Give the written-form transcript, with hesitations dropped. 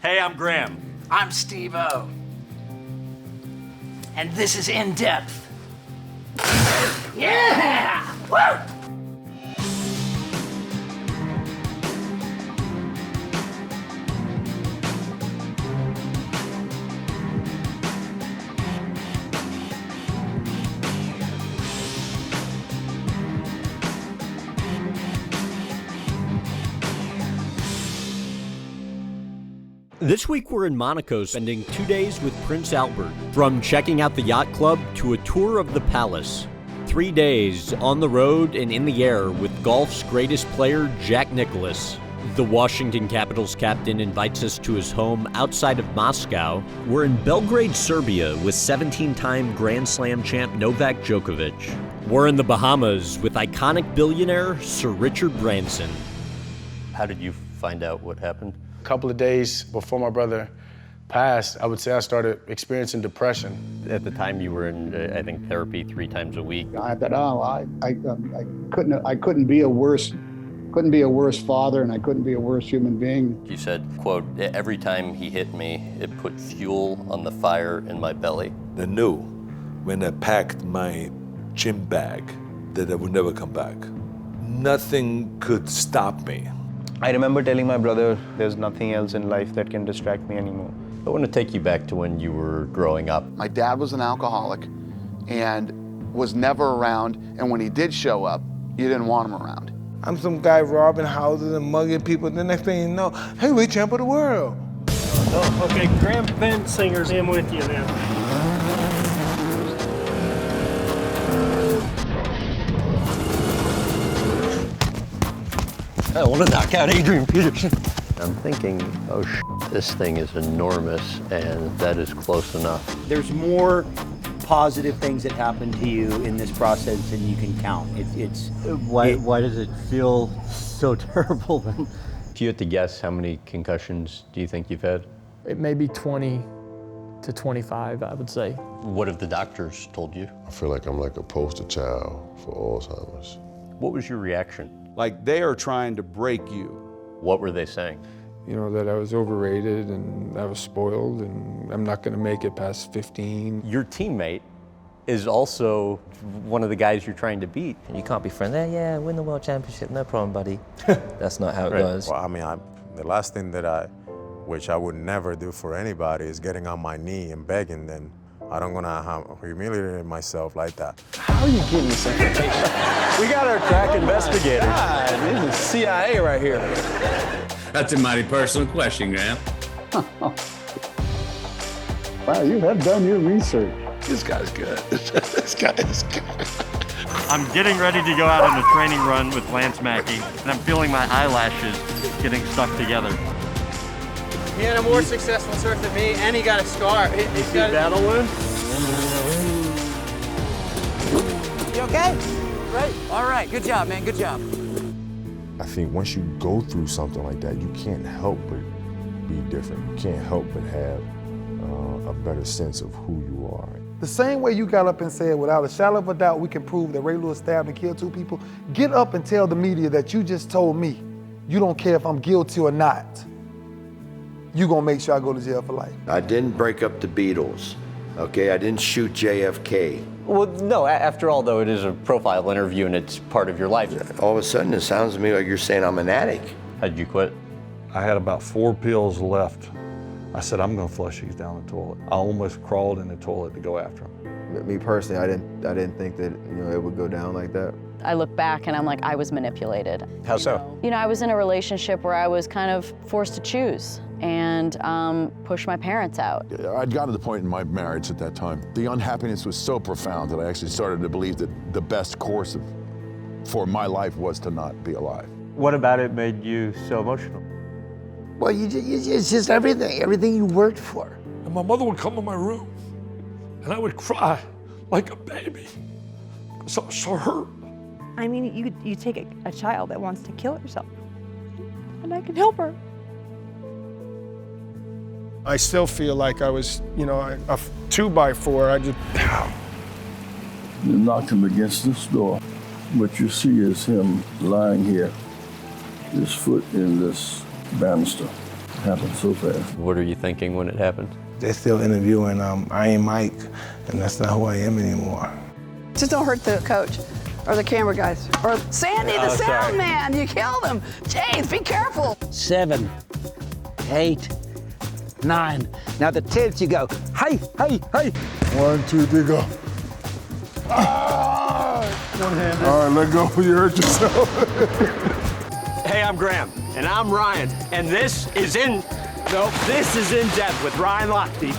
Hey, I'm Graham. I'm Steve-O. And this is In Depth. Yeah! Woo! This week we're in Monaco spending 2 days with Prince Albert. From checking out the yacht club to a tour of the palace. 3 days on the road and in the air with golf's greatest player, Jack Nicklaus. The Washington Capitals captain invites us to his home outside of Moscow. We're in Belgrade, Serbia with 17-time Grand Slam champ Novak Djokovic. We're in the Bahamas with iconic billionaire Sir Richard Branson. How did you find out what happened? A couple of days before my brother passed, I would say I started experiencing depression. At the time you were in, I think, therapy 3 times a week. I couldn't be a worse father, and I couldn't be a worse human being. You said, quote, every time he hit me, it put fuel on the fire in my belly. I knew when I packed my gym bag that I would never come back. Nothing could stop me. I remember telling my brother, there's nothing else in life that can distract me anymore. I want to take you back to when you were growing up. My dad was an alcoholic and was never around, and when he did show up, you didn't want him around. I'm some guy robbing houses and mugging people, the next thing you know, hey, we champ of the world. Oh, okay, Graham Bensinger's in with you then. I want to knock out Adrian Peterson. I'm thinking, oh, this thing is enormous, and that is close enough. There's more positive things that happen to you in this process than you can count. Why does it feel so terrible then? If you had to guess, how many concussions do you think you've had? It may be 20 to 25, I would say. What have the doctors told you? I feel like I'm like a poster child for Alzheimer's. What was your reaction? Like they are trying to break you. What were they saying? You know, that I was overrated and I was spoiled and I'm not gonna make it past 15. Your teammate is also one of the guys you're trying to beat. You can't be friends. Yeah, win the world championship, no problem, buddy. That's not how it goes. Well, I mean, the last thing that which I would never do for anybody is getting on my knee and begging them. I don't wanna humiliate myself like that. How are you getting this information? We got our crack investigators. God, this is CIA right here. That's a mighty personal question, Graham. Wow, you have done your research. This guy's good. This guy is good. I'm getting ready to go out on a training run with Lance Mackey, and I'm feeling my eyelashes getting stuck together. He had a more successful surf than me, and he got a scar. He's got a battle wound. You okay? Right. All right. Good job, man. Good job. I think once you go through something like that, you can't help but be different. You can't help but have a better sense of who you are. The same way you got up and said, without a shadow of a doubt, we can prove that Ray Lewis stabbed and killed 2 people, get up and tell the media that you just told me you don't care if I'm guilty or not. You gonna make sure I go to jail for life. I didn't break up the Beatles, okay? I didn't shoot JFK. Well, no, after all, though, it is a profile interview and it's part of your life. All of a sudden, it sounds to me like you're saying I'm an addict. How did you quit? I had about 4 pills left. I said, I'm gonna flush these down the toilet. I almost crawled in the toilet to go after them. Me personally, I didn't think that it would go down like that. I look back and I'm like, I was manipulated. How so? You know, I was in a relationship where I was kind of forced to choose and push my parents out. I'd gotten to the point in my marriage at that time, the unhappiness was so profound that I actually started to believe that the best course for my life was to not be alive. What about it made you so emotional? Well, it's just everything you worked for. And my mother would come in my room and I would cry like a baby because I was so hurt. I mean, you take a child that wants to kill herself, and I can help her. I still feel like I was, you know, a 2x4. I just, You knocked him against this door. What you see is him lying here, his foot in this banister. happened so fast. What are you thinking when it happened? They're still interviewing I Ain't Mike, and that's not who I am anymore. Just don't hurt the coach or the camera guys. Or Sandy, the sound man, you killed him. James, be careful. 7, 8, 9. Now the 10th you go, hey, hey, hey. 1, 2, 3, go. Ah! One-handed. All right, let go. You hurt yourself. Hey, I'm Graham. And I'm Ryan. And this is In Depth with Ryan Lochte.